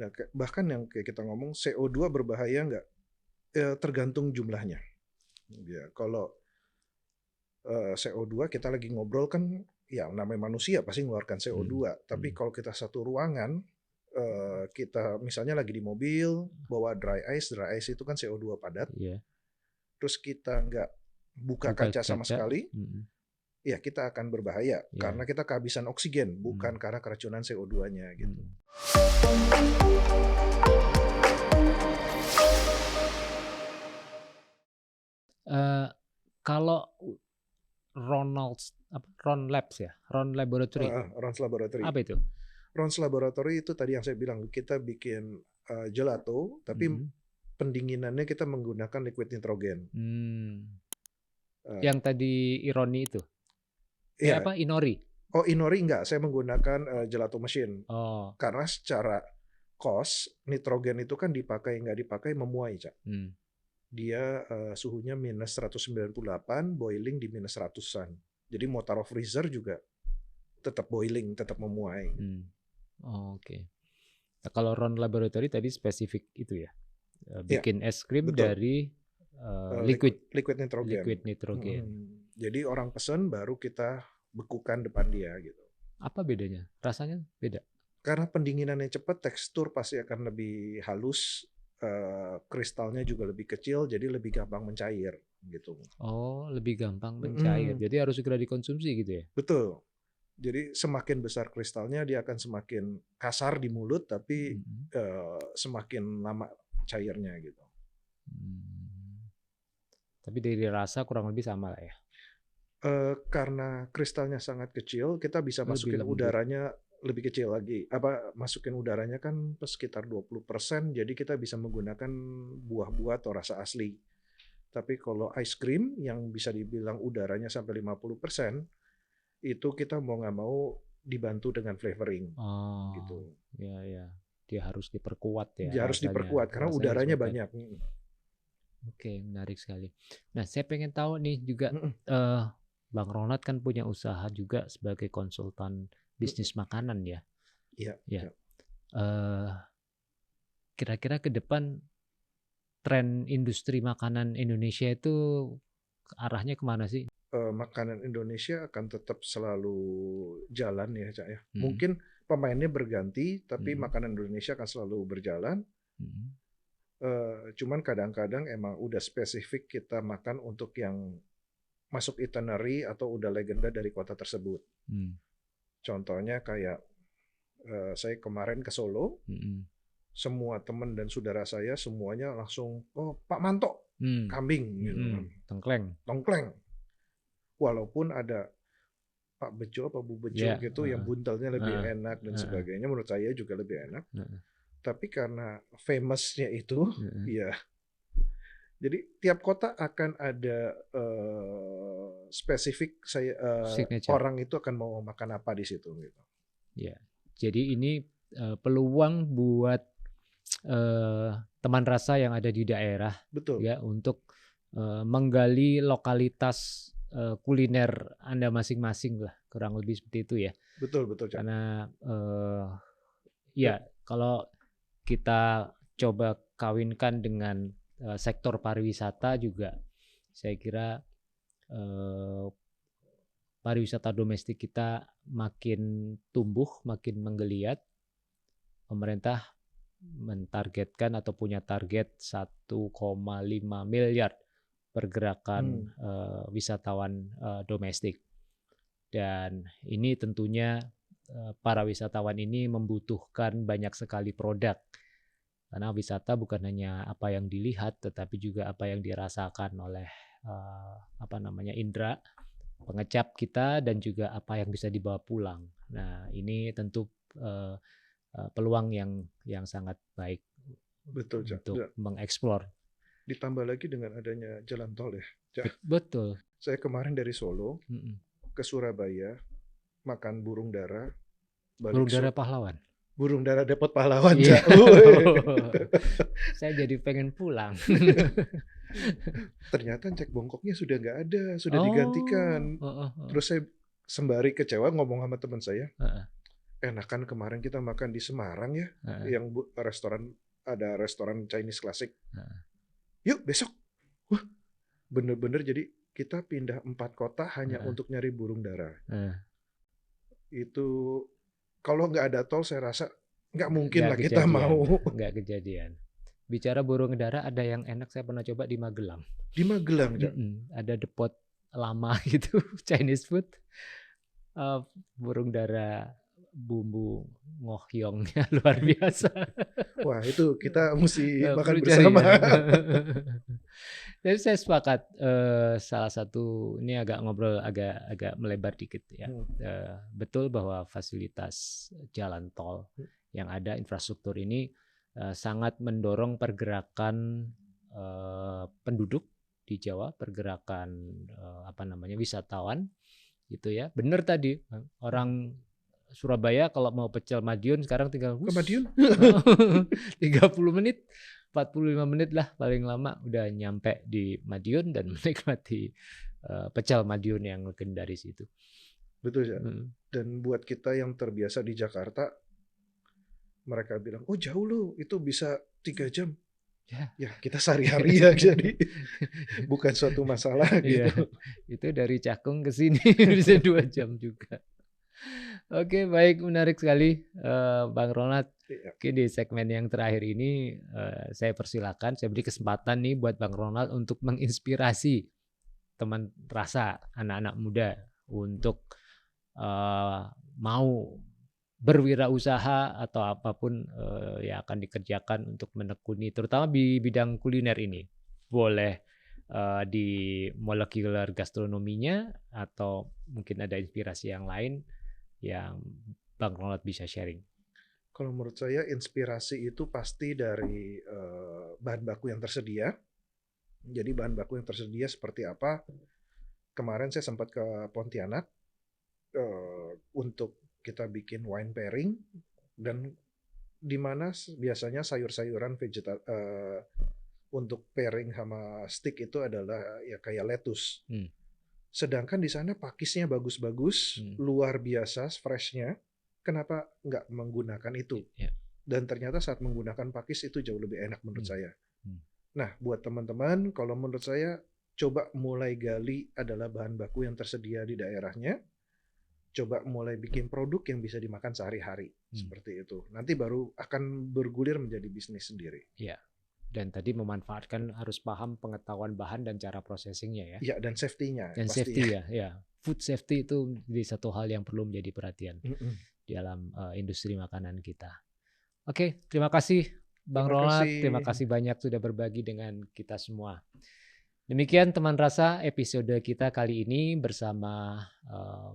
Nah, bahkan yang kayak kita ngomong CO2 berbahaya nggak? Tergantung jumlahnya. Ya, kalau CO2 kita lagi ngobrol kan, ya namanya manusia pasti mengeluarkan CO2. Tapi kalau kita satu ruangan, kita misalnya lagi di mobil, bawa dry ice itu kan CO2 padat. Iya. Terus kita nggak buka kaca sama sekali, ya kita akan berbahaya karena kita kehabisan oksigen, bukan karena keracunan CO2-nya gitu. Kalau Ron Labs ya, Ron Laboratory. Ron's Laboratory. Apa itu? Ron's Laboratory itu tadi yang saya bilang, kita bikin gelato, tapi pendinginannya kita menggunakan liquid nitrogen. Yang tadi ironi itu? Iya. Apa? Inori? Oh, Inori enggak, saya menggunakan gelato machine. Karena secara cost, nitrogen itu kan dipakai nggak dipakai memuai, Cak. Dia suhunya minus 198, boiling di minus 100-an. Jadi mau taruh freezer juga tetap boiling, tetap memuai. Oke. Nah, kalau Ron Laboratory tadi spesifik itu ya, bikin es krim dari liquid nitrogen. Jadi orang pesen baru kita bekukan depan dia gitu. Apa bedanya? Rasanya beda? Karena pendinginannya cepat, tekstur pasti akan lebih halus, kristalnya juga lebih kecil, jadi lebih gampang mencair gitu. Oh, lebih gampang mencair. Jadi harus segera dikonsumsi gitu ya? Betul. Jadi semakin besar kristalnya, dia akan semakin kasar di mulut, tapi semakin lama cairnya gitu. Tapi dari rasa kurang lebih sama lah ya? Karena kristalnya sangat kecil, kita bisa masukin udaranya lebih kecil lagi. Masukin udaranya kan sekitar 20%, jadi kita bisa menggunakan buah-buah atau rasa asli. Tapi kalau ice cream yang bisa dibilang udaranya sampai 50%, itu kita mau nggak mau dibantu dengan flavoring. Gitu. Ya. Dia harus diperkuat ya. Dia harus diperkuat karena udaranya banyak. Oke, menarik sekali. Nah, saya pengen tahu nih juga, Bang Ronald kan punya usaha juga sebagai konsultan bisnis makanan ya. Iya. Kira-kira ke depan tren industri makanan Indonesia itu arahnya kemana sih? Makanan Indonesia akan tetap selalu jalan ya, Cak ya. Mungkin pemainnya berganti, tapi makanan Indonesia akan selalu berjalan. Cuman kadang-kadang emang udah spesifik kita makan untuk yang masuk itinerary atau udah legenda dari kota tersebut. Contohnya kayak saya kemarin ke Solo, semua teman dan saudara saya semuanya langsung, oh Pak Manto, kambing gitu. Tongkleng. Walaupun ada Pak Bejo, Pak Bu Bejo gitu yang buntelnya lebih enak dan sebagainya, menurut saya juga lebih enak. Tapi karena famousnya itu, ya. Jadi tiap kota akan ada spesifik orang itu akan mau makan apa di situ gitu. Ya. Jadi ini peluang buat teman rasa yang ada di daerah. Betul. Ya, untuk menggali lokalitas kuliner Anda masing-masing lah, kurang lebih seperti itu ya. Betul. Karena kalau kita coba kawinkan dengan sektor pariwisata juga, saya kira pariwisata domestik kita makin tumbuh, makin menggeliat. Pemerintah mentargetkan atau punya target 1,5 miliar pergerakan wisatawan domestik. Dan ini tentunya para wisatawan ini membutuhkan banyak sekali produk. Karena wisata bukan hanya apa yang dilihat, tetapi juga apa yang dirasakan oleh indera pengecap kita dan juga apa yang bisa dibawa pulang. Nah, ini tentu peluang yang sangat baik. Betul, untuk mengeksplor. Ditambah lagi dengan adanya jalan tol ya. Betul. Saya kemarin dari Solo ke Surabaya makan burung dara. Burung dara pahlawan. Burung dara Depot Pahlawan. Iya. Saya jadi pengen pulang. Ternyata cek bongkoknya sudah nggak ada, sudah digantikan. Terus saya sembari kecewa ngomong sama teman saya, enakan kemarin kita makan di Semarang ya, yang ada restoran Chinese klasik. Yuk besok. Wah, bener-bener jadi kita pindah 4 kota hanya untuk nyari burung dara. Itu kalau nggak ada tol saya rasa nggak mungkin lah kita mau. Nggak kejadian. Bicara burung dara, ada yang enak saya pernah coba di Magelang. Di Magelang, ada depot lama gitu, Chinese food. Burung dara bumbu ngohyongnya luar biasa. Wah, itu kita mesti makan bersama. Ya. Jadi saya sepakat, salah satu ini agak melebar dikit ya. Betul bahwa fasilitas jalan tol yang ada, infrastruktur ini sangat mendorong pergerakan penduduk di Jawa, pergerakan wisatawan gitu ya. Benar tadi, orang Surabaya kalau mau pecel Madiun sekarang tinggal ke Madiun 30 menit, 45 menit lah paling lama udah nyampe di Madiun dan menikmati pecel Madiun yang legendaris itu. Betul ya. Dan buat kita yang terbiasa di Jakarta, mereka bilang, oh jauh loh, itu bisa 3 jam. Ya kita sehari-hari ya, jadi bukan suatu masalah gitu. Itu dari Cakung ke sini bisa 2 jam juga. Oke, baik, menarik sekali Bang Ronald. Oke, di segmen yang terakhir ini saya persilakan, saya beri kesempatan nih buat Bang Ronald untuk menginspirasi teman rasa, anak-anak muda untuk mau berwirausaha atau apapun yang akan dikerjakan untuk menekuni, terutama di bidang kuliner ini. Boleh di molecular gastronominya atau mungkin ada inspirasi yang lain yang Bang Ronald bisa sharing. Kalau menurut saya inspirasi itu pasti dari bahan baku yang tersedia. Jadi bahan baku yang tersedia seperti apa? Kemarin saya sempat ke Pontianak untuk kita bikin wine pairing, dan di mana biasanya sayur-sayuran untuk pairing sama steak itu adalah ya kayak lettuce. Sedangkan di sana pakisnya bagus-bagus, luar biasa freshnya. Kenapa nggak menggunakan itu? Dan ternyata saat menggunakan pakis itu jauh lebih enak menurut saya. Nah, buat teman-teman, kalau menurut saya coba mulai gali adalah bahan baku yang tersedia di daerahnya. Coba mulai bikin produk yang bisa dimakan sehari-hari, seperti itu. Nanti baru akan bergulir menjadi bisnis sendiri. Ya. Dan tadi memanfaatkan harus paham pengetahuan bahan dan cara processingnya ya. Iya, dan safety-nya. Dan safety ya. Food safety itu jadi satu hal yang perlu menjadi perhatian di dalam industri makanan kita. Oke, terima kasih Bang Ronald. Terima kasih banyak sudah berbagi dengan kita semua. Demikian teman rasa episode kita kali ini bersama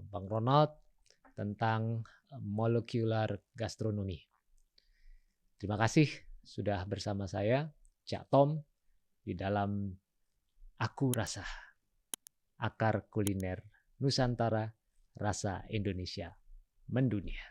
Bang Ronald tentang molecular gastronomi. Terima kasih sudah bersama saya, Cak Tom, di dalam Aku Rasa, Akar Kuliner Nusantara, Rasa Indonesia Mendunia.